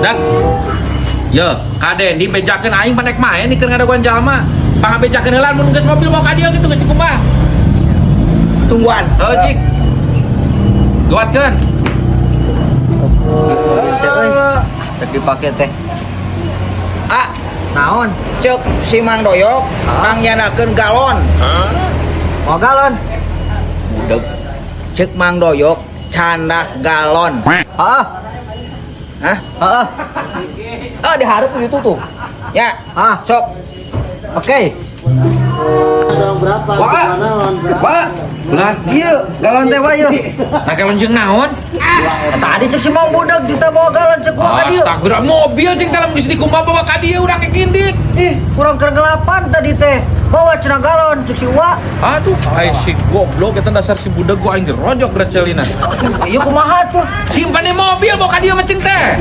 Dak. Ya, kade di bejakeun aing panek main dikeun ngadaguan jalma. Pangabejakeun heula mun geus mobil mau ka dieu kitu geus kumaha. Tungguan. Heuh, Cik. Guatkeun. Cek dipake teh. Ah, Naon? cek si Mang Doyok mangyanakeun galon. Mau galon? Budeg. Cek Mang Doyok candak galon. Heeh. Hah? Heeh. Oh, diharap itu tuh. Ya, Ah, sok. oke. Berapa? Pak. Bulan. Iya, galon teh bae. Nah kalau jeung naon? Tadi cek si Mang budak kita bawa galon cek gua ka dieu. Astagfirullah, mobil cing dalam geus dikumaha bawa ka dieu urang kindik. Ih, kurang kergelapan tadi teh. Bawa cenah galon cek si Wa. Aduh, ai si goblok eta dasar si budak gua aing gerojok berat celina. Ieu kumaha tuh? Simpan di mobil bawa ka dieu mah cing teh.